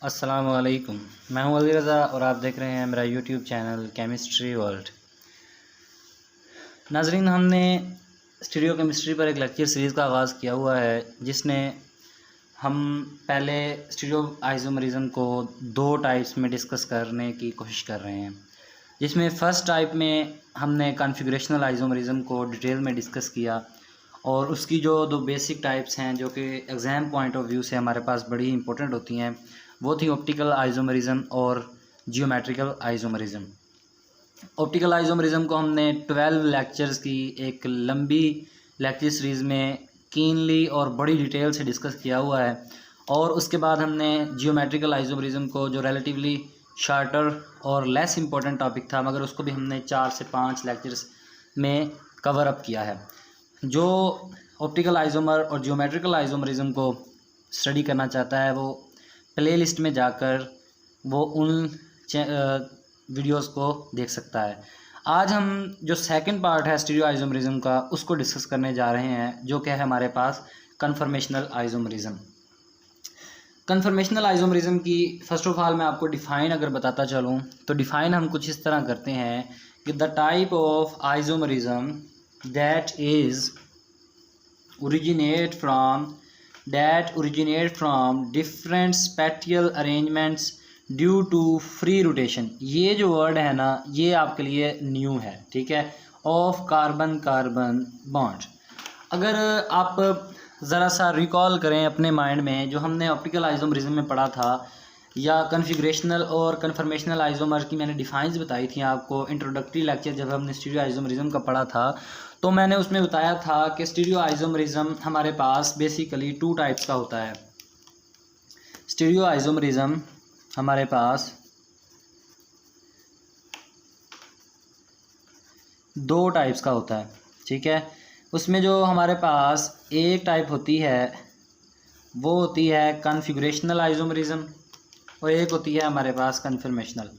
अस्सलामुअलैकुम। मैं हूं अली रज़ा और आप देख रहे हैं मेरा यूट्यूब चैनल केमिस्ट्री वर्ल्ड। नाज़रीन, हमने स्टीरियो केमिस्ट्री पर एक लेक्चर सीरीज़ का आगाज़ किया हुआ है जिसने हम पहले स्टीरियो आइसोमरिज़म को दो टाइप्स में डिस्कस करने की कोशिश कर रहे हैं, जिसमें फ़र्स्ट टाइप में हमने कॉन्फ़िगरेशनल आइसोमरिज़म को डिटेल में डिस्कस किया और उसकी जो दो बेसिक टाइप्स हैं जो कि एग्ज़ाम पॉइंट ऑफ व्यू से हमारे पास बड़ी इंपॉर्टेंट होती हैं, वो थी ऑप्टिकल आइसोमरिज़म और जियोमेट्रिकल आइसोमरिज़म। ऑप्टिकल आइसोमरिज़म को हमने 12 लेक्चर्स की एक लंबी लेक्चर सीरीज़ में कीनली और बड़ी डिटेल से डिस्कस किया हुआ है, और उसके बाद हमने जियोमेट्रिकल आइसोमरिज़म को, जो रिलेटिवली शार्टर और लेस इम्पोर्टेंट टॉपिक था, मगर उसको भी हमने 4 से 5 लेक्चर्स में कवर अप किया है। जो ऑप्टिकल आइसोमर और जियोमेट्रिकल आइसोमरिज़म को स्टडी करना चाहता है वो प्ले लिस्ट में जाकर वो उन वीडियोस को देख सकता है। आज हम जो सेकंड पार्ट है स्टीरियो आइसोमरिज़म का, उसको डिस्कस करने जा रहे हैं, जो क्या है हमारे पास कन्फर्मेशनल आइसोमरिज़म। कन्फर्मेशनल आइसोमरिज़म की फ़र्स्ट ऑफ ऑल मैं आपको डिफ़ाइन अगर बताता चलूँ तो डिफ़ाइन हम कुछ इस तरह करते हैं कि the type of isomerism that originate from different spatial arrangements due to free rotation। ये जो वर्ड है ना, ये आपके लिए न्यू है, ठीक है, ऑफ कार्बन कार्बन बॉन्ड। अगर आप ज़रा सा रिकॉल करें अपने माइंड में जो हमने ऑप्टिकल आइसोमरिज़म में पढ़ा था, या कन्फिग्रेशनल और कन्फर्मेशनल आइसोमर की मैंने डिफाइंस बताई थी आपको इंट्रोडक्टरी लेक्चर जब हमने स्टीरियो आइसोमरिज़म का पढ़ा था, तो मैंने उसमें बताया था कि स्टीरियो आइसोमरिज़म हमारे पास बेसिकली 2 टाइप्स का होता है। स्टीरियो आइसोमरिज़म हमारे पास 2 टाइप्स का होता है, ठीक है। उसमें जो हमारे पास एक टाइप होती है वो होती है कन्फिग्रेशनल आइसोमरिज़म और एक होती है हमारे पास कन्फर्मेशनल।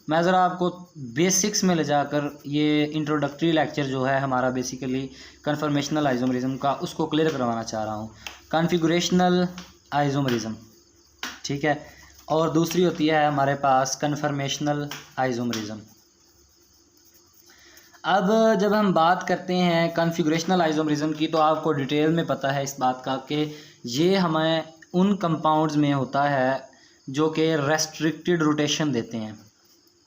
मैं ज़रा आपको बेसिक्स में ले जाकर ये इंट्रोडक्टरी लेक्चर जो है हमारा बेसिकली कन्फर्मेशनल आइसोमरिज़म का, उसको क्लियर करवाना चाह रहा हूँ। कन्फिग्रेशनल आइसोमरिज़म, ठीक है, और दूसरी होती है हमारे पास कन्फर्मेशनल आइसोमरिज़म। अब जब हम बात करते हैं कन्फिग्रेशनल आइसोमरिज़म की, तो आपको डिटेल में पता है इस बात का कि ये हमें उन कंपाउंड्स में होता है जो कि रेस्ट्रिक्टेड रोटेशन देते हैं,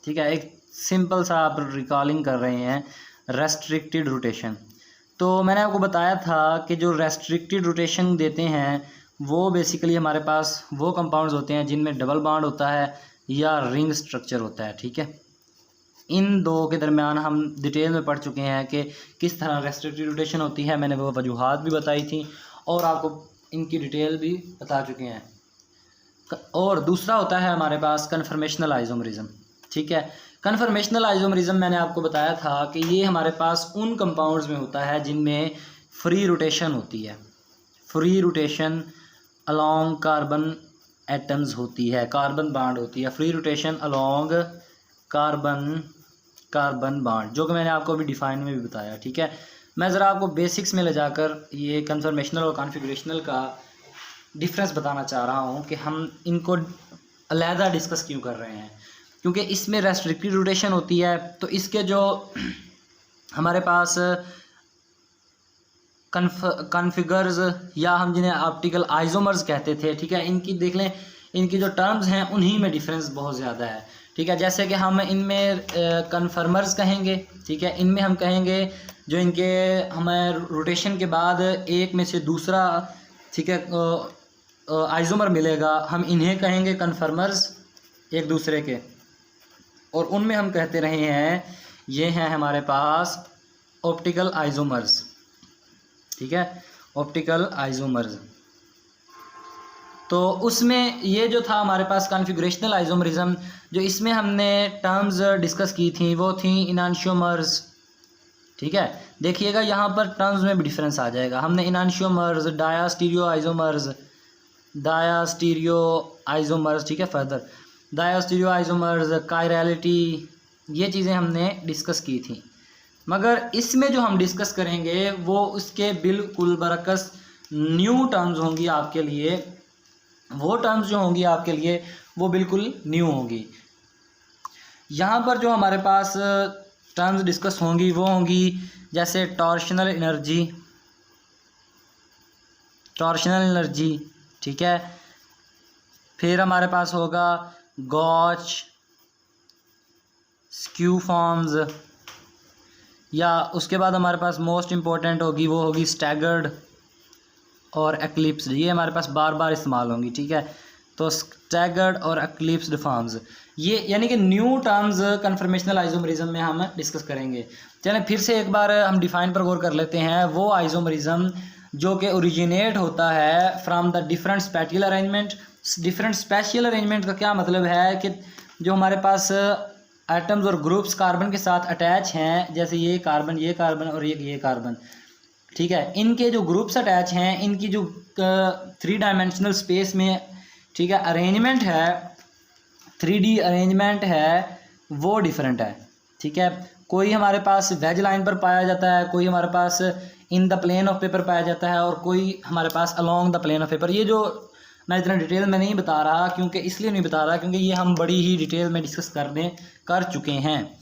ठीक है। एक सिंपल सा आप रिकॉलिंग कर रहे हैं, रेस्ट्रिक्टेड रोटेशन। तो मैंने आपको बताया था कि जो रेस्ट्रिक्टेड रोटेशन देते हैं वो बेसिकली हमारे पास वो कंपाउंड्स होते हैं जिनमें डबल बॉन्ड होता है या रिंग स्ट्रक्चर होता है, ठीक है। इन दो के दरमियान हम डिटेल में पढ़ चुके हैं कि किस तरह रेस्ट्रिक्टेड रोटेशन होती है, मैंने वो वजूहात भी बताई थी और आपको इनकी डिटेल भी बता चुके हैं। और दूसरा होता है हमारे पास कन्फर्मेशनल आइसोमरिज़म, ठीक है। कन्फर्मेशनल आइसोमरिज़म मैंने आपको बताया था कि ये हमारे पास उन कंपाउंड्स में होता है जिनमें फ्री रोटेशन होती है, free rotation along carbon atoms होती है, कार्बन बॉन्ड होती है, free rotation along carbon carbon bond, जो कि मैंने आपको अभी डिफाइन में भी बताया, ठीक है। मैं ज़रा आपको बेसिक्स में ले जाकर ये कन्फर्मेशनल और कॉन्फ़िगरेशनल का डिफरेंस बताना चाह रहा हूँ कि हम इनको अलहदा डिस्कस क्यों कर रहे हैं, क्योंकि इसमें रेस्ट्रिक्टेड रोटेशन होती है। तो इसके जो हमारे पास कन्फिगर्स या हम जिन्हें ऑप्टिकल आइसोमर्स कहते थे, ठीक है, इनकी देख लें, इनकी जो टर्म्स हैं उन्हीं में डिफरेंस बहुत ज़्यादा है, ठीक है। जैसे कि हम इनमें कन्फर्मर्स कहेंगे, ठीक है, इनमें हम कहेंगे जो इनके हमें रोटेशन के बाद एक में से दूसरा, ठीक है, आइसोमर मिलेगा, हम इन्हें कहेंगे कन्फर्मर्स एक दूसरे के, और उनमें हम कहते रहे हैं ये हैं हमारे पास ऑप्टिकल आइसोमर्स, ठीक है, ऑप्टिकल आइसोमर्स। तो उसमें ये जो था हमारे पास कॉन्फ़िगरेशनल आइसोमरिज़म, जो इसमें हमने टर्म्स डिस्कस की थी वो थी इनांशियोमर्स, ठीक है। देखिएगा यहाँ पर टर्म्स में भी डिफरेंस आ जाएगा। हमने इनांशियोमर्स, डायास्टीरियो आइसोमर्स, ठीक है, फर्दर डायास्टीरियो आइसोमर्स, कायरलिटी, ये चीज़ें हमने डिस्कस की थी। मगर इसमें जो हम डिस्कस करेंगे वो उसके बिल्कुल बरकस न्यू टर्म्स होंगी आपके लिए। वो टर्म्स जो होंगी आपके लिए वो बिल्कुल न्यू होगी। यहाँ पर जो हमारे पास टर्म्स डिस्कस होंगी वो होंगी जैसे टॉर्शनल एनर्जी, ठीक है। फिर हमारे पास होगा गॉच, स्क्यू फॉर्म्स, या उसके बाद हमारे पास मोस्ट इम्पोर्टेंट होगी वो होगी स्टैगर्ड और एक्लिप्स्ड। ये हमारे पास बार बार इस्तेमाल होंगी, ठीक है। तो स्टैगर्ड और एक्लिप्स्ड फॉर्म्स, ये यानी कि न्यू टर्म्स कन्फर्मेशनल आइसोमरिज्म में हम डिस्कस करेंगे। चलें फिर से एक बार हम डिफ़ाइन पर गौर कर लेते हैं। वो आइसोमरिज्म जो कि ओरिजिनेट होता है from the different spatial arrangement. Different spatial arrangement का क्या मतलब है कि जो हमारे पास एटम्स और ग्रुप्स कार्बन के साथ अटैच हैं, जैसे ये कार्बन और ये कार्बन, ठीक है। इनके जो ग्रुप्स अटैच हैं, इनकी जो 3 डायमेंशनल स्पेस में, ठीक है, अरेंजमेंट है, 3D अरेंजमेंट है, वो डिफरेंट है, ठीक है। कोई हमारे पास वेज लाइन पर पाया जाता है, कोई हमारे पास in the plane of paper पाया जाता है, और कोई हमारे पास along the plane of paper. ये जो मैं इतना डिटेल में नहीं बता रहा, क्योंकि इसलिए नहीं बता रहा क्योंकि ये हम बड़ी ही डिटेल में डिस्कस कर चुके हैं।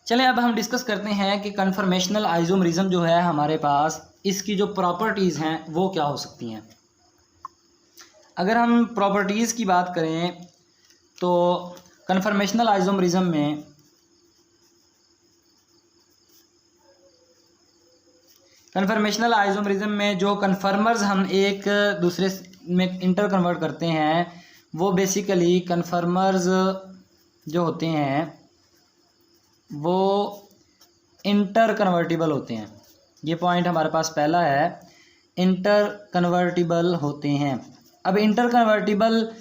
चलें अब हम डिस्कस करते हैं कि कन्फर्मेशनल आइसोमरिज्म जो है हमारे पास, इसकी जो प्रॉपर्टीज़ हैं वो क्या हो सकती हैं। अगर हम प्रॉपर्टीज़ की बात करें तो कन्फर्मेशनल आइसोमरिज्म में जो कन्फर्मर्स हम एक दूसरे में इंटर कन्वर्ट करते हैं, वो बेसिकली कन्फर्मर्स जो होते हैं वो इंटर कन्वर्टिबल होते हैं। ये पॉइंट हमारे पास पहला है, इंटर कन्वर्टिबल होते हैं। अब इंटर कन्वर्टिबल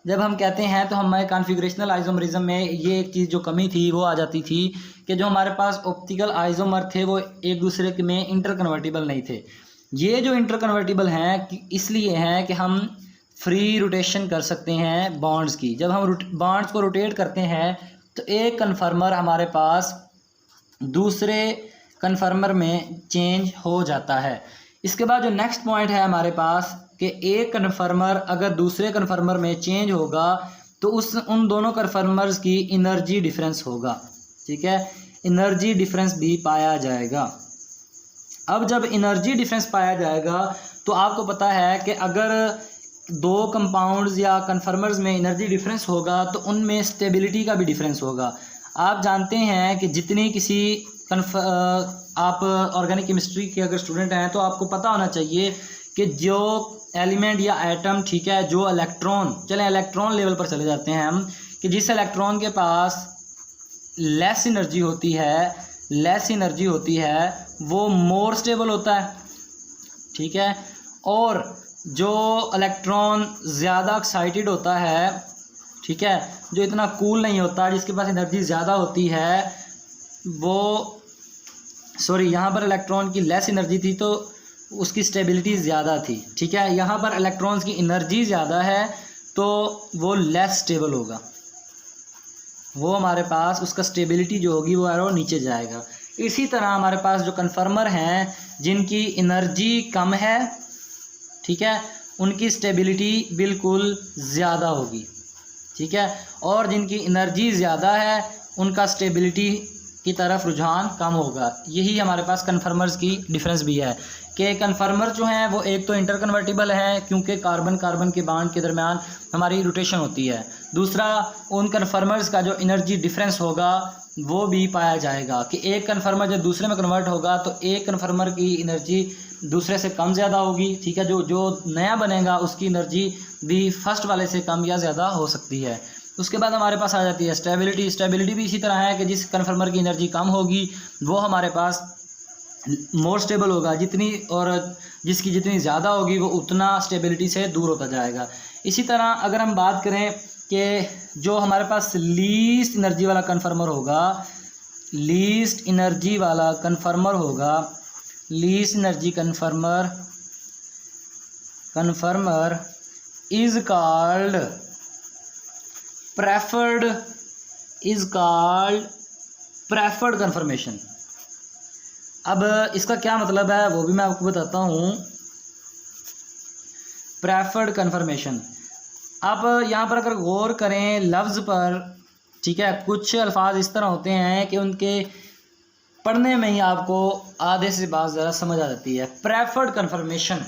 जब हम कहते हैं तो हमारे कॉन्फ़िगरेशनल आइसोमरिज्म में ये एक चीज़ जो कमी थी वो आ जाती थी कि जो हमारे पास ऑप्टिकल आइसोमर थे वो एक दूसरे में इंटर कन्वर्टिबल नहीं थे। ये जो इंटर कन्वर्टिबल हैं इसलिए हैं कि हम फ्री रोटेशन कर सकते हैं बॉन्ड्स की। जब हम बॉन्ड्स को रोटेट करते हैं तो एक कन्फर्मर हमारे पास दूसरे कन्फर्मर में चेंज हो जाता है। इसके बाद जो नेक्स्ट पॉइंट है हमारे पास कि एक कन्फर्मर अगर दूसरे कन्फर्मर में चेंज होगा तो उन दोनों कन्फर्मर्स की एनर्जी डिफरेंस होगा, ठीक है। एनर्जी डिफरेंस भी पाया जाएगा। अब जब एनर्जी डिफरेंस पाया जाएगा तो आपको पता है कि अगर 2 कंपाउंड्स या कन्फर्मर्स में एनर्जी डिफरेंस होगा तो उनमें स्टेबिलिटी का भी डिफरेंस होगा। आप जानते हैं कि जितनी किसी आप ऑर्गेनिक केमिस्ट्री के अगर स्टूडेंट हैं तो आपको पता होना चाहिए कि जो एलिमेंट या एटम, ठीक है, जो इलेक्ट्रॉन, चलें इलेक्ट्रॉन लेवल पर चले जाते हैं हम, कि जिस इलेक्ट्रॉन के पास लेस एनर्जी होती है वो मोर स्टेबल होता है, ठीक है। और जो इलेक्ट्रॉन ज़्यादा एक्साइटेड होता है, ठीक है, जो इतना कूल नहीं होता, जिसके पास एनर्जी ज़्यादा होती है, वो यहाँ पर इलेक्ट्रॉन की लेस एनर्जी थी तो उसकी स्टेबिलिटी ज़्यादा थी, ठीक है। यहाँ पर इलेक्ट्रॉन्स की एनर्जी ज़्यादा है तो वो लेस स्टेबल होगा, वो हमारे पास उसका स्टेबिलिटी जो होगी वो एरो नीचे जाएगा। इसी तरह हमारे पास जो कन्फर्मर हैं जिनकी एनर्जी कम है, ठीक है, उनकी स्टेबिलिटी बिल्कुल ज़्यादा होगी, ठीक है, और जिनकी एनर्जी ज़्यादा है उनका स्टेबिलिटी की तरफ रुझान कम होगा। यही हमारे पास कन्फर्मर्स की डिफरेंस भी है कि कन्फर्मर जो हैं वो एक तो इंटर कन्वर्टिबल है क्योंकि कार्बन कार्बन के बॉन्ड के दरमियान हमारी रोटेशन होती है। दूसरा, उन कन्फर्मर्स का जो एनर्जी डिफरेंस होगा वो भी पाया जाएगा कि एक कन्फर्मर जब दूसरे में कन्वर्ट होगा तो एक कन्फर्मर की एनर्जी दूसरे से कम ज़्यादा होगी, ठीक है। जो नया बनेगा उसकी एनर्जी भी फर्स्ट वाले से कम या ज़्यादा हो सकती है। उसके बाद हमारे पास आ जाती है स्टेबिलिटी भी इसी तरह है कि जिस कन्फर्मर की एनर्जी कम होगी वो हमारे पास मोर स्टेबल होगा, जिसकी जितनी ज़्यादा होगी वो उतना स्टेबिलिटी से दूर होता जाएगा। इसी तरह अगर हम बात करें कि जो हमारे पास लीस्ट एनर्जी वाला कन्फर्मर होगा, least energy conformer is called preferred conformation. अब इसका क्या मतलब है वो भी मैं आपको बताता हूँ। प्रेफर्ड कन्फर्मेशन, अब यहाँ पर अगर गौर करें लफ्ज़ पर, ठीक है, कुछ अल्फाज इस तरह होते हैं कि उनके पढ़ने में ही आपको आधे से बात ज़रा समझ आ जाती है। प्रेफर्ड कन्फर्मेशन,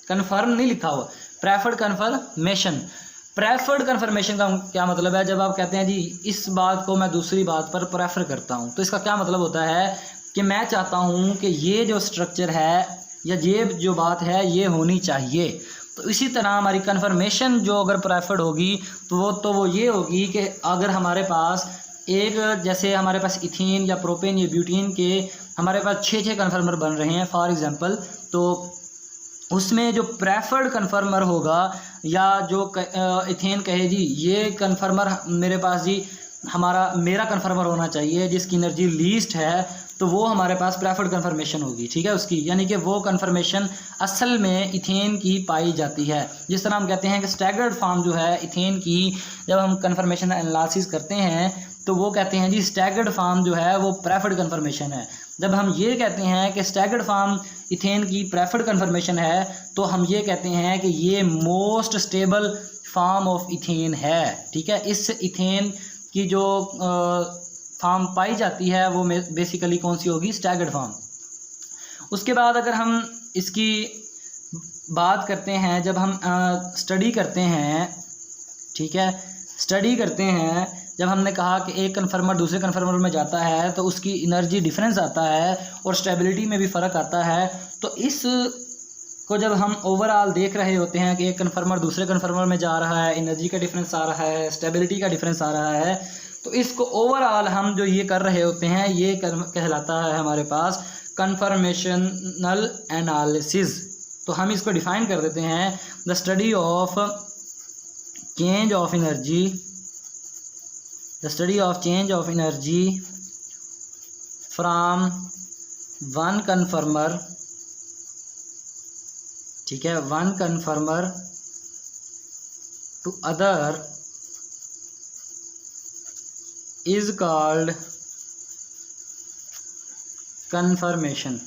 कन्फर्म नहीं लिखा हुआ, प्रेफर्ड कन्फर्मेशन। प्रेफर्ड कन्फर्मेशन का क्या मतलब है? जब आप कहते हैं जी इस बात को मैं दूसरी बात पर प्रेफर करता हूँ, तो इसका क्या मतलब होता है कि मैं चाहता हूँ कि ये जो स्ट्रक्चर है या ये जो बात है ये होनी चाहिए। तो इसी तरह हमारी कन्फर्मेशन जो अगर प्रेफर्ड होगी तो वो ये होगी कि अगर हमारे पास एक, जैसे हमारे पास इथेन या प्रोपेन या ब्यूटेन के हमारे पास 6 कन्फर्मर बन रहे हैं फॉर एग्जांपल, तो उसमें जो प्रेफर्ड कन्फर्मर होगा या जो इथेन कहे जी ये कन्फर्मर मेरे पास जी मेरा कन्फर्मर होना चाहिए जिसकी एनर्जी लीस्ट है, तो वो हमारे पास प्रेफर्ड कन्फर्मेशन होगी, ठीक है उसकी, यानी कि वो कन्फर्मेशन असल में इथेन की पाई जाती है। जिस तरह हम कहते हैं कि स्टैगर्ड फॉर्म जो है इथेन की, जब हम कन्फर्मेशन एनालिसिस करते हैं तो वो कहते हैं जी स्टैगर्ड फॉर्म जो है वो प्रेफर्ड कन्फर्मेशन है। जब हम ये कहते हैं कि स्टैगर्ड फॉर्म इथेन की प्रेफर्ड कन्फर्मेशन है, तो हम ये कहते हैं कि ये most stable form of ethane है, ठीक है। इस इथेन की जो फॉर्म पाई जाती है वो बेसिकली कौन सी होगी? Staggered form. उसके बाद अगर हम इसकी बात करते हैं, जब हम स्टडी करते हैं, ठीक है, स्टडी करते हैं, जब हमने कहा कि एक कन्फर्मर दूसरे कन्फर्मर में जाता है तो उसकी एनर्जी डिफरेंस आता है और स्टेबिलिटी में भी फ़र्क आता है। तो इस को जब हम ओवरऑल देख रहे होते हैं कि एक कन्फर्मर दूसरे कन्फर्मर में जा रहा है, एनर्जी का डिफरेंस आ रहा है, स्टेबिलिटी का डिफरेंस आ रहा है, तो इसको ओवरऑल हम जो ये कर रहे होते हैं ये कहलाता है हमारे पास कन्फर्मेशनल एनालिसिस। तो हम इसको डिफाइन कर देते हैं, the study of change of energy, the study of change of energy from one conformer, ठीक है, one conformer to other is called conformation.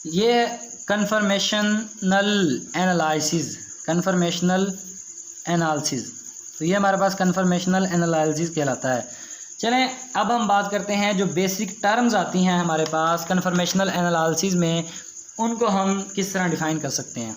ये कन्फर्मेशनल एनालिसिस, कन्फर्मेशनल एनालिसिस, तो ये हमारे पास कन्फर्मेशनल एनालिसिस कहलाता है। चलें अब हम बात करते हैं जो बेसिक टर्म्स आती हैं हमारे पास कन्फर्मेशनल एनालिसिस में, उनको हम किस तरह डिफ़ाइन कर सकते हैं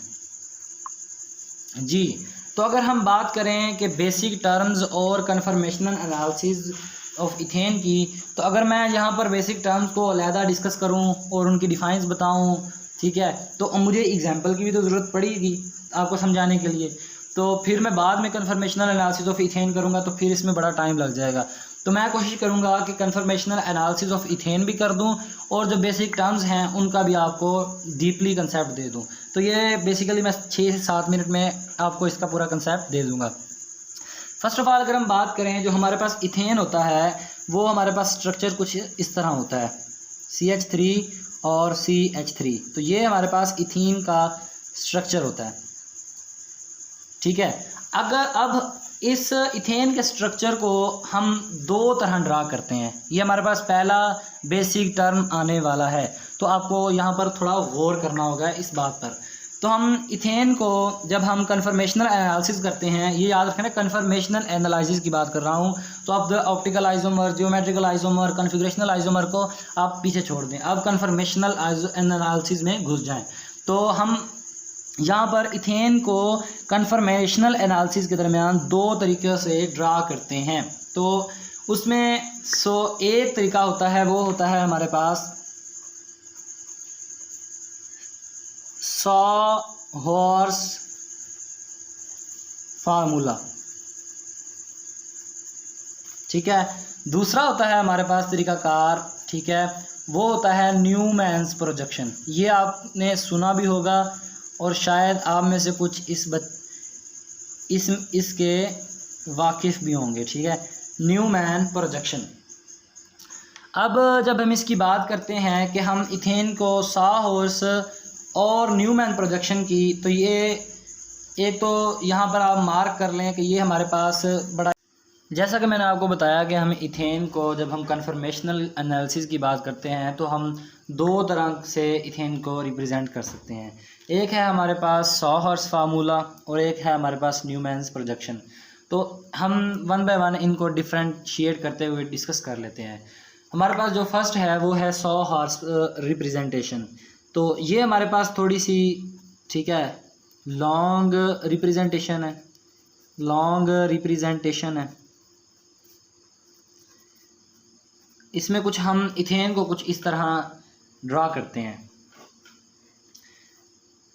जी। तो अगर हम बात करें कि बेसिक टर्म्स और कन्फर्मेशनल एनालिसिस ऑफ इथेन की, तो अगर मैं यहाँ पर बेसिक टर्म्स को अलहदा डिस्कस करूँ और उनकी डिफाइंस बताऊँ, ठीक है, तो मुझे एग्जांपल की भी तो ज़रूरत पड़ेगी आपको समझाने के लिए। तो फिर मैं बाद में कन्फर्मेशनल एनालिसिस ऑफ इथेन करूँगा तो फिर इसमें बड़ा टाइम लग जाएगा। तो मैं कोशिश करूँगा कि कन्फर्मेशनल एनालिसिस ऑफ इथेन भी कर दूँ और जो बेसिक टर्म्स हैं उनका भी आपको डीपली कंसेप्ट दे दूँ। तो ये बेसिकली मैं 6 से 7 मिनट में आपको इसका पूरा कंसेप्ट दे दूँगा। फर्स्ट ऑफ ऑल अगर हम बात करें, जो हमारे पास इथेन होता है वो हमारे पास स्ट्रक्चर कुछ इस तरह होता है, CH3 और CH3। तो ये हमारे पास इथीन का स्ट्रक्चर होता है, ठीक है। अब इस इथेन के स्ट्रक्चर को हम 2 तरह ड्रा करते हैं। ये हमारे पास पहला बेसिक टर्म आने वाला है, तो आपको यहाँ पर थोड़ा गौर करना होगा इस बात पर। तो हम इथेन को जब हम कन्फर्मेशनल एनालिसिस करते हैं, ये याद रखना कन्फर्मेशनल एनालिसिस की बात कर रहा हूँ, तो आप optical isomer, geometrical isomer, configurational isomer को आप पीछे छोड़ दें, अब कन्फर्मेशनल एनालिसिस में घुस जाएं। तो हम यहाँ पर इथेन को कन्फर्मेशनल एनालिसिस के दरमियान 2 तरीक़ों से ड्रा करते हैं। तो उसमें एक तरीका होता है, वो होता है हमारे पास सॉ-हॉर्स फार्मूला, ठीक है। दूसरा होता है हमारे पास तरीकाकार, ठीक है, वो होता है न्यूमैन्स प्रोजेक्शन। ये आपने सुना भी होगा और शायद आप में से कुछ इसके वाकिफ़ भी होंगे, ठीक है, न्यूमैन प्रोजेक्शन। अब जब हम इसकी बात करते हैं कि हम इथेन को सॉ-हॉर्स और न्यूमैन प्रोजेक्शन की, तो ये एक तो यहाँ पर आप मार्क कर लें कि ये हमारे पास बड़ा जैसा कि मैंने आपको बताया कि हम इथेन को, जब हम कन्फर्मेशनल एनालिसिस की बात करते हैं तो हम दो तरह से इथेन को रिप्रेजेंट कर सकते हैं। एक है हमारे पास सॉहर्स फार्मूला और एक है हमारे पास न्यूमैन्स प्रोजेक्शन। तो हम वन बाय वन इनको डिफ्रेंशिएट करते हुए डिस्कस कर लेते हैं। हमारे पास जो फर्स्ट है वो है सॉहर्स रिप्रेजेंटेशन। तो ये हमारे पास थोड़ी सी, ठीक है, लॉन्ग रिप्रेजेंटेशन है। इसमें कुछ हम इथेन को कुछ इस तरह ड्रा करते हैं,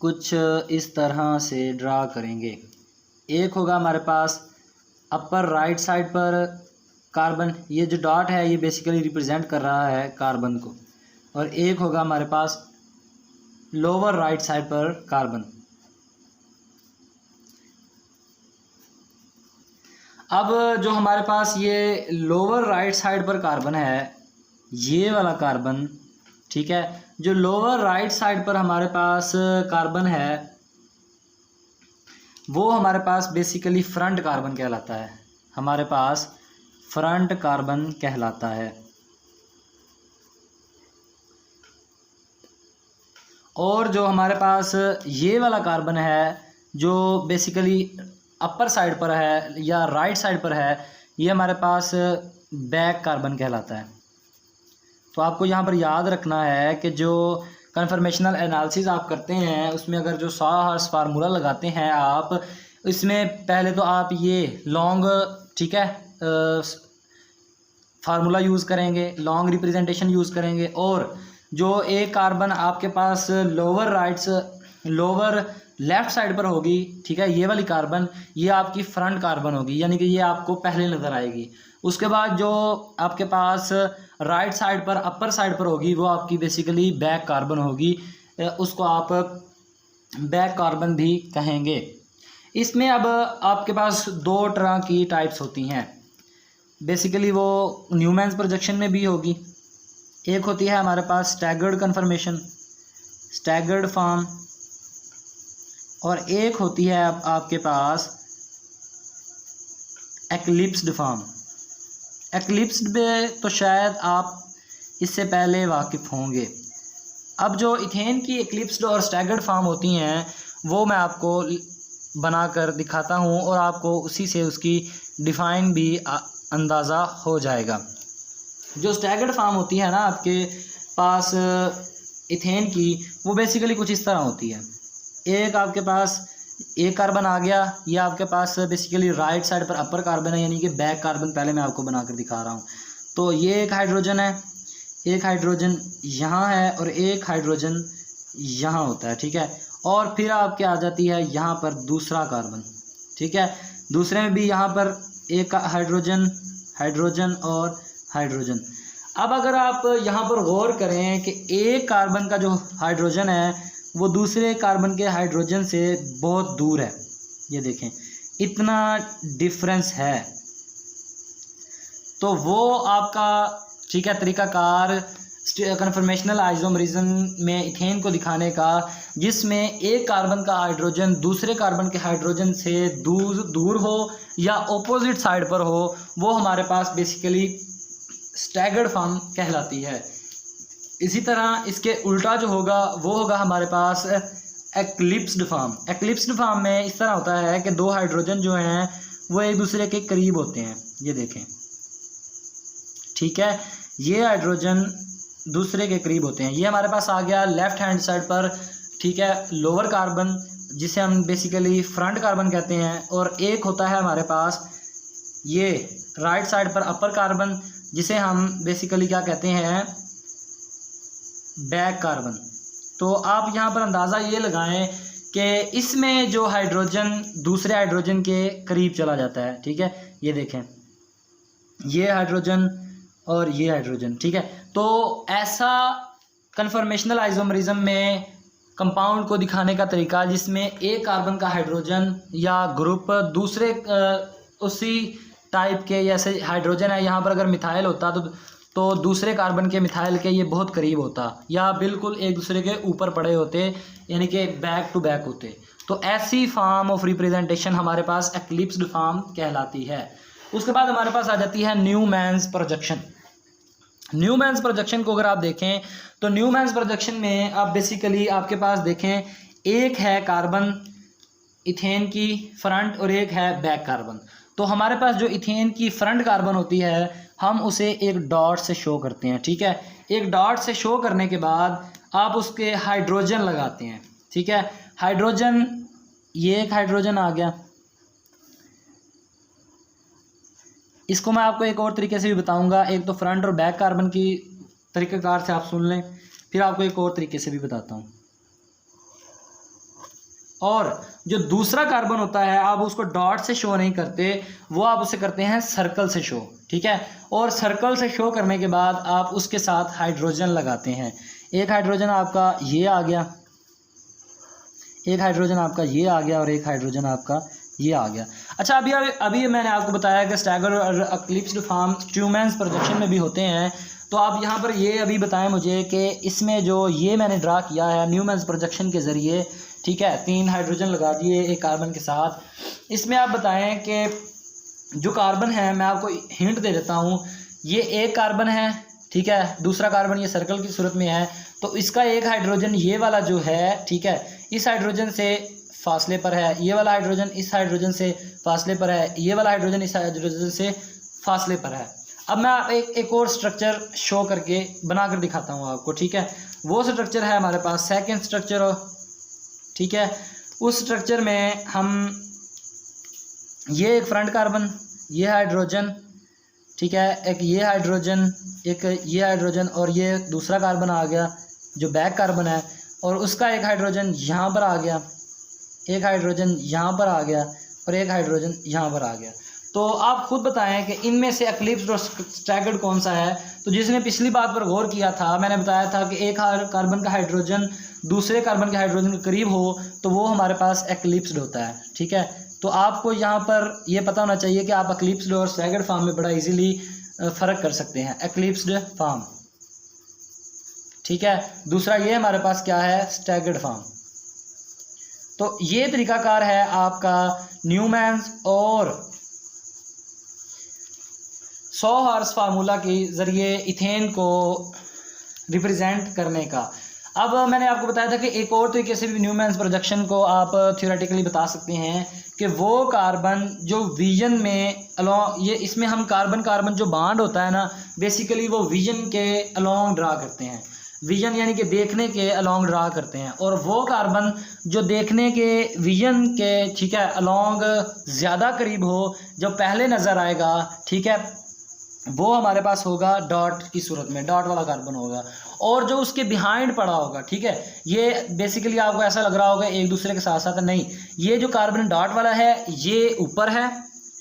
कुछ इस तरह से ड्रा करेंगे। एक होगा हमारे पास अपर राइट साइड पर कार्बन, ये जो डॉट है ये बेसिकली रिप्रेजेंट कर रहा है कार्बन को, और एक होगा हमारे पास लोअर राइट साइड पर कार्बन। अब जो हमारे पास ये लोअर राइट साइड पर कार्बन है, ये वाला कार्बन, ठीक है, जो लोअर राइट साइड पर हमारे पास कार्बन है वो हमारे पास बेसिकली फ्रंट कार्बन कहलाता है। हमारे पास फ्रंट कार्बन कहलाता है। और जो हमारे पास ये वाला कार्बन है जो बेसिकली अपर साइड पर है या राइट साइड पर है, ये हमारे पास बैक कार्बन कहलाता है। तो आपको यहाँ पर याद रखना है कि जो कन्फर्मेशनल एनालिसिस आप करते हैं उसमें अगर जो सॉहर्स फार्मूला लगाते हैं आप, इसमें पहले तो आप ये लॉन्ग, ठीक है, फार्मूला यूज़ करेंगे, लॉन्ग रिप्रेजेंटेशन यूज़ करेंगे। और जो एक कार्बन आपके पास लोअर लेफ़्ट साइड पर होगी, ठीक है, ये वाली कार्बन, ये आपकी फ्रंट कार्बन होगी, यानी कि ये आपको पहले नज़र आएगी। उसके बाद जो आपके पास राइट साइड पर अपर साइड पर होगी वो आपकी बेसिकली बैक कार्बन होगी, उसको आप बैक कार्बन भी कहेंगे। इसमें अब आपके पास दो तरह की टाइप्स होती हैं बेसिकली, वो न्यूमैन्स प्रोजेक्शन में भी होगी। एक होती है हमारे पास स्टैगर्ड कन्फर्मेशन, स्टैगर्ड फॉर्म, और एक होती है आपके पास एक्लिप्स्ड फॉर्म। एक्लिप्स्ड में तो शायद आप इससे पहले वाकिफ़ होंगे। अब जो इथेन की एक्लिप्स्ड और स्टैगर्ड फॉर्म होती हैं वो मैं आपको बनाकर दिखाता हूँ और आपको उसी से उसकी डिफ़ाइन भी अंदाज़ा हो जाएगा। जो स्टैगर्ड फॉर्म होती है ना आपके पास इथेन की, वो बेसिकली कुछ इस तरह होती है। एक आपके पास एक कार्बन आ गया, ये आपके पास बेसिकली राइट साइड पर अपर कार्बन है, यानी कि बैक कार्बन पहले मैं आपको बनाकर दिखा रहा हूँ। तो ये एक हाइड्रोजन है, एक हाइड्रोजन यहाँ है और एक हाइड्रोजन यहाँ होता है, ठीक है। और फिर आपके आ जाती है यहाँ पर दूसरा कार्बन, ठीक है, दूसरे में भी यहाँ पर एक हाइड्रोजन, हाइड्रोजन और हाइड्रोजन। अब अगर आप यहाँ पर गौर करें कि एक कार्बन का जो हाइड्रोजन है वो दूसरे कार्बन के हाइड्रोजन से बहुत दूर है, ये देखें इतना डिफरेंस है। तो वो आपका, ठीक है, तरीक़ाकार कन्फर्मेशनल आइसोमरिज्म में इथेन को दिखाने का, जिसमें एक कार्बन का हाइड्रोजन दूसरे कार्बन के हाइड्रोजन से दूर हो या ऑपोजिट साइड पर हो, वो हमारे पास बेसिकली स्टैगर्ड फॉर्म कहलाती है। इसी तरह इसके उल्टा जो होगा वो होगा हमारे पास एक्लिप्स्ड फॉर्म। एक्लिप्स्ड फॉर्म में इस तरह होता है कि दो हाइड्रोजन जो हैं वो एक दूसरे के करीब होते हैं, ये देखें, ठीक है, ये हाइड्रोजन दूसरे के करीब होते हैं। ये हमारे पास आ गया लेफ़्ट हैंड साइड पर, ठीक है, लोअर कार्बन, जिसे हम बेसिकली फ्रंट कार्बन कहते हैं। और एक होता है हमारे पास ये राइट साइड पर अपर कार्बन, जिसे हम बेसिकली क्या कहते हैं, बैक कार्बन। तो आप यहाँ पर अंदाज़ा ये लगाएं कि इसमें जो हाइड्रोजन दूसरे हाइड्रोजन के करीब चला जाता है, ठीक है, ये देखें, ये हाइड्रोजन और ये हाइड्रोजन, ठीक है। तो ऐसा कन्फर्मेशनल आइसोमरिज्म में कंपाउंड को दिखाने का तरीका, जिसमें एक कार्बन का हाइड्रोजन या ग्रुप दूसरे उसी टाइप के जैसे हाइड्रोजन है, यहाँ पर अगर मिथाइल होता तो दूसरे कार्बन के मिथाइल के ये बहुत करीब होता या बिल्कुल एक दूसरे के ऊपर पड़े होते, यानी कि बैक टू बैक होते। तो ऐसी फॉर्म ऑफ रिप्रेजेंटेशन हमारे पास एक्लिप्स्ड फॉर्म कहलाती है। उसके बाद हमारे पास आ जाती है न्यूमैन्स प्रोजेक्शन। न्यूमैन्स प्रोजेक्शन को अगर आप देखें तो न्यूमैन्स प्रोजेक्शन में आप बेसिकली आपके पास देखें, एक है कार्बन इथेन की फ्रंट और एक है बैक कार्बन। तो हमारे पास जो इथेन की फ्रंट कार्बन होती है हम उसे एक डॉट से शो करते हैं, ठीक है। एक डॉट से शो करने के बाद आप उसके हाइड्रोजन लगाते हैं, ठीक है। हाइड्रोजन, ये एक हाइड्रोजन आ गया। इसको मैं आपको एक और तरीके से भी बताऊंगा, एक तो फ्रंट और बैक कार्बन की तरीक़ेकार से आप सुन लें, फिर आपको एक और तरीके से भी बताता हूँ। और जो दूसरा कार्बन होता है आप उसको डॉट से शो नहीं करते, वो आप उसे करते हैं सर्कल से शो, ठीक है। और सर्कल से शो करने के बाद आप उसके साथ हाइड्रोजन लगाते हैं। एक हाइड्रोजन आपका ये आ गया, एक हाइड्रोजन आपका ये आ गया और एक हाइड्रोजन आपका ये आ गया। अच्छा, अभी मैंने आपको बताया कि स्टैगर और एक्लिप्स्ड फॉर्म न्यूमैन्स प्रोजेक्शन में भी होते हैं। तो आप यहाँ पर ये अभी बताएं मुझे कि इसमें जो ये मैंने ड्रा किया है न्यूमैन्स प्रोजेक्शन के ज़रिए, ठीक है, 3 हाइड्रोजन लगा दिए एक कार्बन के साथ। इसमें आप बताएं कि जो कार्बन है, मैं आपको हिंट दे देता हूँ, ये एक कार्बन है, ठीक है, दूसरा कार्बन ये सर्कल की सूरत में है। तो इसका एक हाइड्रोजन ये वाला जो है, ठीक है, इस हाइड्रोजन से फासले पर है, ये वाला हाइड्रोजन इस हाइड्रोजन से फासले पर है, ये वाला हाइड्रोजन इस हाइड्रोजन से फासले पर है। अब मैं एक और स्ट्रक्चर शो करके बना कर दिखाता हूँ आपको, ठीक है। वो स्ट्रक्चर है हमारे पास सेकंड स्ट्रक्चर, ठीक है। उस स्ट्रक्चर में हम ये एक फ्रंट कार्बन, ये हाइड्रोजन, ठीक है, एक ये हाइड्रोजन, एक ये हाइड्रोजन और ये दूसरा कार्बन आ गया जो बैक कार्बन है, और उसका एक हाइड्रोजन यहाँ पर आ गया, एक हाइड्रोजन यहाँ पर आ गया और एक हाइड्रोजन यहाँ पर आ गया। तो आप खुद बताएं कि इनमें से एक्लिप्स्ड और स्टैगर्ड कौन सा है। तो जिसने पिछली बात पर गौर किया था, मैंने बताया था कि एक कार्बन का हाइड्रोजन दूसरे कार्बन के हाइड्रोजन के करीब हो तो वो हमारे पास एक्लिप्स्ड होता है, ठीक है। तो आपको यहाँ पर ये पता होना चाहिए कि आप एक्लिप्स्ड और स्टैगर्ड फॉर्म में बड़ा इजीली फ़र्क कर सकते हैं। एक्लिप्स्ड फॉर्म, ठीक है, दूसरा ये हमारे पास क्या है, स्टैगर्ड फॉर्म। तो ये तरीकाकार है आपका न्यूमैन्स और 100 हॉर्स फार्मूला के ज़रिए इथेन को रिप्रेजेंट करने का। अब मैंने आपको बताया था कि एक और तरीके से भी न्यूमैन्स प्रोजेक्शन को आप थ्योरेटिकली बता सकते हैं कि वो कार्बन जो विजन में अलॉन्ग, ये इसमें हम कार्बन कार्बन जो बॉन्ड होता है ना, बेसिकली वो विजन के अलॉन्ग ड्रा करते हैं। विजन यानी कि देखने के अलॉन्ग ड्रा करते हैं, और वो कार्बन जो देखने के विजन के, ठीक है, अलॉन्ग ज़्यादा करीब हो, जो पहले नज़र आएगा, ठीक है, वो हमारे पास होगा डॉट की सूरत में, डॉट वाला कार्बन होगा। और जो उसके बिहाइंड पड़ा होगा, ठीक है, ये बेसिकली आपको ऐसा लग रहा होगा एक दूसरे के साथ साथ, नहीं, ये जो कार्बन डॉट वाला है ये ऊपर है,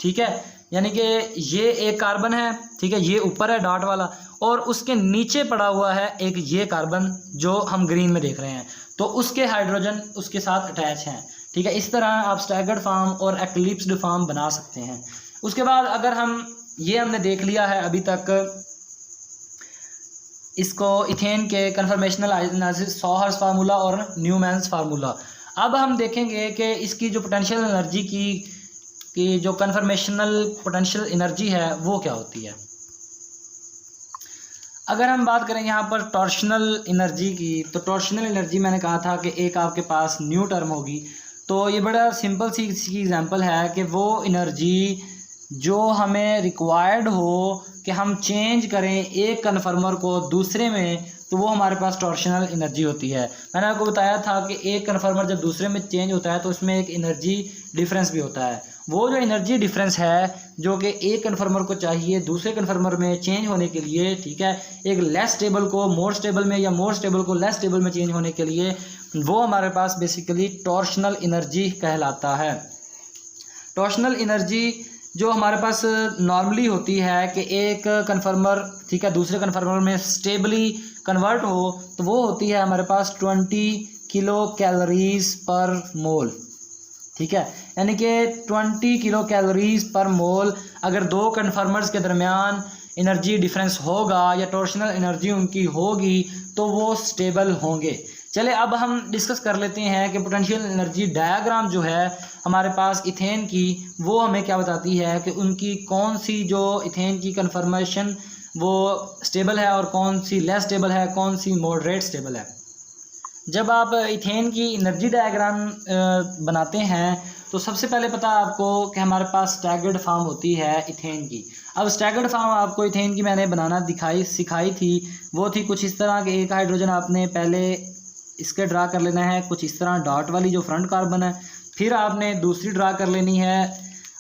ठीक है, यानी कि ये एक कार्बन है, ठीक है, ये ऊपर है डॉट वाला, और उसके नीचे पड़ा हुआ है एक ये कार्बन जो हम ग्रीन में देख रहे हैं, तो उसके हाइड्रोजन उसके साथ अटैच हैं, ठीक है। इस तरह आप स्टैगर्ड फॉर्म और एक्लिप्स्ड फॉर्म बना सकते हैं। उसके बाद अगर हम ये हमने देख लिया है अभी तक इसको इथेन के कन्फर्मेशनल एनालिसिस, 100 हॉर्स फार्मूला और न्यूमैन्स फार्मूला। अब हम देखेंगे कि इसकी जो पोटेंशियल एनर्जी की जो कन्फर्मेशनल पोटेंशियल एनर्जी है वो क्या होती है। अगर हम बात करें यहाँ पर टॉर्शनल एनर्जी की, तो टॉर्शनल एनर्जी मैंने कहा था कि एक आपके पास न्यू टर्म होगी। तो ये बड़ा सिंपल सी इसकी एग्जांपल है कि वो एनर्जी जो हमें रिक्वायर्ड हो कि हम चेंज करें एक कन्फर्मर को दूसरे में, तो वो हमारे पास टॉर्शनल एनर्जी होती है। मैंने आपको बताया था कि एक कन्फर्मर जब दूसरे में चेंज होता है तो उसमें एक एनर्जी डिफरेंस भी होता है। वो जो एनर्जी डिफरेंस है जो कि एक कन्फर्मर को चाहिए दूसरे कन्फर्मर में चेंज होने के लिए, ठीक है, एक लेस स्टेबल को मोर स्टेबल में या मोर स्टेबल को लेस स्टेबल में चेंज होने के लिए, वो हमारे पास बेसिकली टॉर्शनल एनर्जी कहलाता है। टॉर्शनल एनर्जी जो हमारे पास नॉर्मली होती है कि एक कन्फर्मर, ठीक है, दूसरे कन्फर्मर में स्टेबली कन्वर्ट हो, तो वो होती है हमारे पास 20 किलो कैलोरीज पर मोल, ठीक है, यानी कि 20 किलो कैलोरीज पर मोल अगर दो कन्फर्मर्स के दरमियान एनर्जी डिफरेंस होगा या टॉर्शनल एनर्जी उनकी होगी तो वो स्टेबल होंगे। चले अब हम डिस्कस कर लेते हैं कि पोटेंशियल एनर्जी डायग्राम जो है हमारे पास इथेन की, वो हमें क्या बताती है कि उनकी कौन सी जो इथेन की कन्फर्मेशन वो स्टेबल है और कौन सी लेस स्टेबल है, कौन सी मॉडरेट स्टेबल है। जब आप इथेन की एनर्जी डायग्राम बनाते हैं तो सबसे पहले पता है आपको कि हमारे पास स्टैगर्ड फॉर्म होती है इथेन की। अब स्टैगर्ड फॉर्म आपको इथेन की मैंने बनाना सिखाई थी, वो थी कुछ इस तरह के। एक हाइड्रोजन आपने पहले इसके ड्रा कर लेना है कुछ इस तरह, डॉट वाली जो फ्रंट कार्बन है। फिर आपने दूसरी ड्रा कर लेनी है,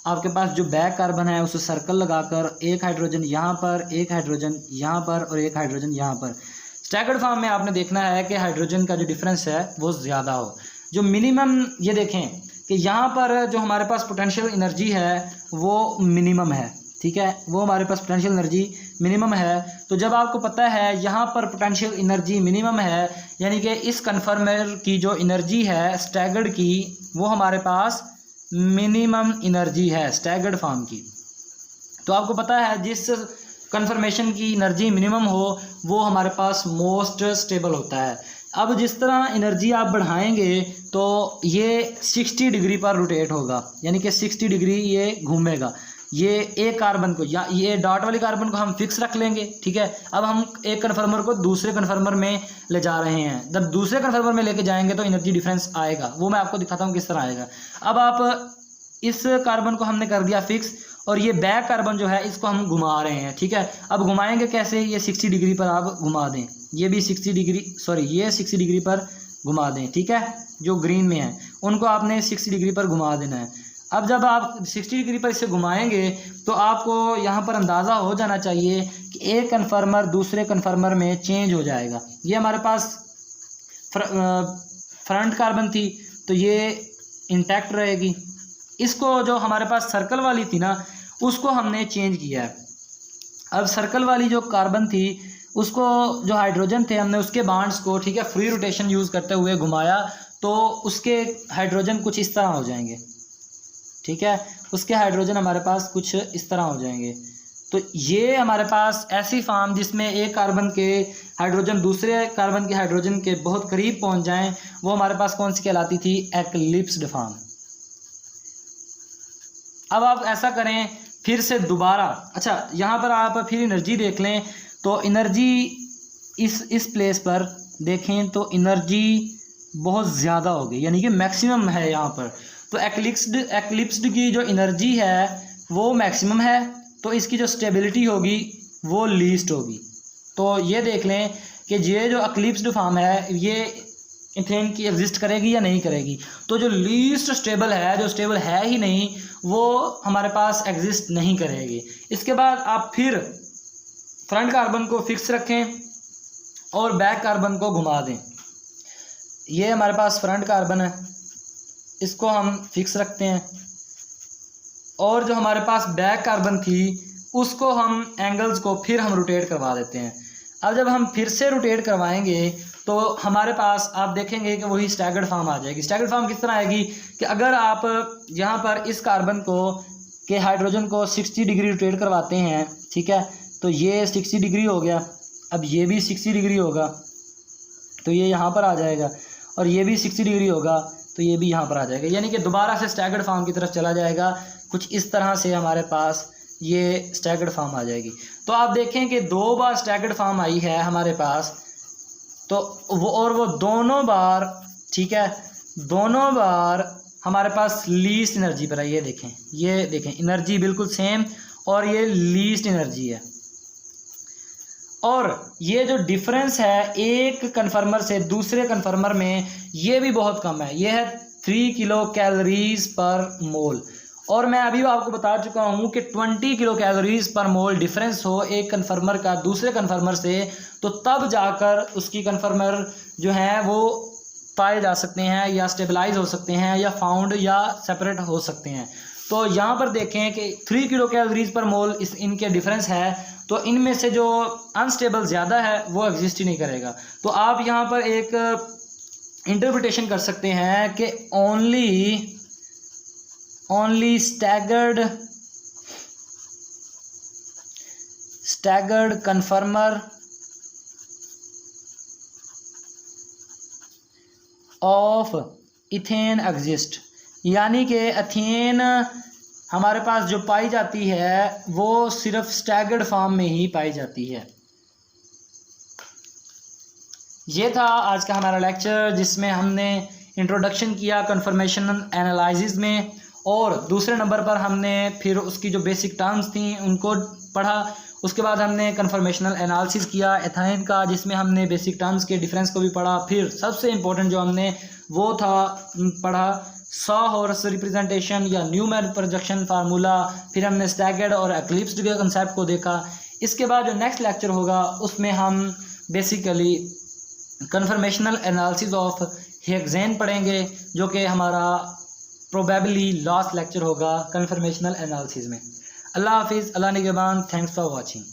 आपके पास जो बैक कार्बन है उसे सर्कल लगाकर एक हाइड्रोजन यहाँ पर, एक हाइड्रोजन यहाँ पर और एक हाइड्रोजन यहाँ पर। स्टैगर्ड फॉर्म में आपने देखना है कि हाइड्रोजन का जो डिफरेंस है वो ज़्यादा हो। जो मिनिमम, ये देखें कि यहाँ पर जो हमारे पास पोटेंशियल एनर्जी है वो मिनिमम है, ठीक है, वो हमारे पास पोटेंशियल एनर्जी मिनिमम है। तो जब आपको पता है यहाँ पर पोटेंशियल एनर्जी मिनिमम है, यानी कि इस कन्फर्मर की जो एनर्जी है स्टैगर्ड की, वो हमारे पास मिनिमम एनर्जी है स्टैगर्ड फॉर्म की। तो आपको पता है जिस कन्फर्मेशन की एनर्जी मिनिमम हो वो हमारे पास मोस्ट स्टेबल होता है। अब जिस तरह एनर्जी आप बढ़ाएंगे तो ये 60 डिग्री पर रोटेट होगा, यानी कि 60 डिग्री ये घूमेगा। ये एक कार्बन को, या ये डॉट वाली कार्बन को हम फिक्स रख लेंगे, ठीक है। अब हम एक कन्फर्मर को दूसरे कन्फर्मर में ले जा रहे हैं, जब दूसरे कन्फर्मर में लेके जाएंगे तो एनर्जी डिफरेंस आएगा, वो मैं आपको दिखाता हूँ किस तरह आएगा। अब आप इस कार्बन को हमने कर दिया फिक्स, और ये बैक कार्बन जो है इसको हम घुमा रहे हैं, ठीक है। अब घुमाएंगे कैसे, ये 60 डिग्री पर आप घुमा दें, ये भी 60 डिग्री, सॉरी ये 60 डिग्री पर घुमा दें, ठीक है। जो ग्रीन में है उनको आपने 60 डिग्री पर घुमा देना है। अब जब आप 60 डिग्री पर इसे घुमाएंगे तो आपको यहाँ पर अंदाज़ा हो जाना चाहिए कि एक कन्फर्मर दूसरे कन्फर्मर में चेंज हो जाएगा। ये हमारे पास फ्रंट कार्बन थी तो ये इंटैक्ट रहेगी, इसको जो हमारे पास सर्कल वाली थी ना उसको हमने चेंज किया है। अब सर्कल वाली जो कार्बन थी उसको, जो हाइड्रोजन थे, हमने उसके बॉन्ड्स को, ठीक है, फ्री रोटेशन यूज़ करते हुए घुमाया तो उसके हाइड्रोजन कुछ इस तरह हो जाएंगे, ठीक है, उसके हाइड्रोजन हमारे पास कुछ इस तरह हो जाएंगे। तो ये हमारे पास ऐसी फॉर्म जिसमें एक कार्बन के हाइड्रोजन दूसरे कार्बन के हाइड्रोजन के बहुत करीब पहुंच जाएं, वो हमारे पास कौन सी कहलाती थी, एक्लिप्स्ड फॉर्म। अब आप ऐसा करें फिर से दोबारा, अच्छा यहाँ पर आप फिर एनर्जी देख लें तो एनर्जी इस प्लेस पर देखें तो एनर्जी बहुत ज़्यादा हो गई, यानी कि मैक्सिमम है यहाँ पर। तो एक्लिप्स्ड की जो एनर्जी है वो मैक्सिमम है, तो इसकी जो स्टेबिलिटी होगी वो लीस्ट होगी। तो ये देख लें कि ये जो एक्लिप्स्ड फॉर्म है ये इथेन की एग्जिस्ट करेगी या नहीं करेगी। तो जो लीस्ट स्टेबल है, जो स्टेबल है ही नहीं, वो हमारे पास एग्जिस्ट नहीं करेगी। इसके बाद आप फिर फ्रंट कार्बन को फिक्स रखें और बैक कार्बन को घुमा दें। ये हमारे पास फ्रंट कार्बन है, इसको हम फिक्स रखते हैं, और जो हमारे पास बैक कार्बन थी उसको हम एंगल्स को फिर हम रोटेट करवा देते हैं। अब जब हम फिर से रोटेट करवाएंगे तो हमारे पास आप देखेंगे कि वही स्टैगर्ड फॉर्म आ जाएगी। स्टैगर्ड फॉर्म किस तरह आएगी कि अगर आप यहाँ पर इस कार्बन को के हाइड्रोजन को 60 डिग्री रोटेट करवाते हैं, ठीक है, तो ये 60 डिग्री हो गया। अब ये भी 60 डिग्री होगा तो ये यहाँ पर आ जाएगा, और ये भी 60 डिग्री होगा तो ये भी यहाँ पर आ जाएगा, यानी कि दोबारा से स्टैगर्ड फॉर्म की तरफ चला जाएगा। कुछ इस तरह से हमारे पास ये स्टैगर्ड फॉर्म आ जाएगी। तो आप देखें कि 2 बार स्टैगर्ड फॉर्म आई है हमारे पास, तो वो दोनों बार, ठीक है, दोनों बार हमारे पास लीस्ट एनर्जी पर है। ये देखें एनर्जी बिल्कुल सेम, और ये लीस्ट एनर्जी है। और ये जो डिफरेंस है एक कन्फर्मर से दूसरे कन्फर्मर में, ये भी बहुत कम है, ये है 3 किलो कैलोरीज पर मोल। और मैं अभी आपको बता चुका हूँ कि 20 किलो कैलोरीज पर मोल डिफरेंस हो एक कन्फर्मर का दूसरे कन्फर्मर से, तो तब जाकर उसकी कन्फर्मर जो है वो पाए जा सकते हैं या स्टेबलाइज हो सकते हैं या फाउंड या सेपरेट हो सकते हैं। तो यहाँ पर देखें कि 3 किलो कैलोरीज पर मोल इनके डिफरेंस है, तो इनमें से जो अनस्टेबल ज़्यादा है वो एग्जिस्ट ही नहीं करेगा। तो आप यहाँ पर एक इंटरप्रिटेशन कर सकते हैं कि only staggered कन्फर्मर of ethane exist, यानी कि एथेन हमारे पास जो पाई जाती है वो सिर्फ स्टैगर्ड फॉर्म में ही पाई जाती है। ये था आज का हमारा लेक्चर जिसमें हमने इंट्रोडक्शन किया कन्फर्मेशन एनालिसिस में, और दूसरे नंबर पर हमने फिर उसकी जो बेसिक टर्म्स थी उनको पढ़ा। उसके बाद हमने कन्फर्मेशनल एनालिसिस किया एथेन का, जिसमें हमने बेसिक टर्म्स के डिफरेंस को भी पढ़ा। फिर सबसे इम्पोर्टेंट जो हमने वो था पढ़ा सॉ हॉर्स रिप्रेजेंटेशन या न्यूमेरिक प्रोजेक्शन फार्मूला। फिर हमने स्टैगर्ड और एक्लिप्स्ड के कंसेप्ट को देखा। इसके बाद जो नेक्स्ट लेक्चर होगा उसमें हम basically conformational analysis of hexane पढ़ेंगे, जो कि हमारा प्रोबेबली लास्ट लेक्चर होगा कन्फर्मेशनल एनालिसिस में। अल्लाह हाफिज़, अल्लाह निगहबान, थैंक्स फॉर वॉचिंग।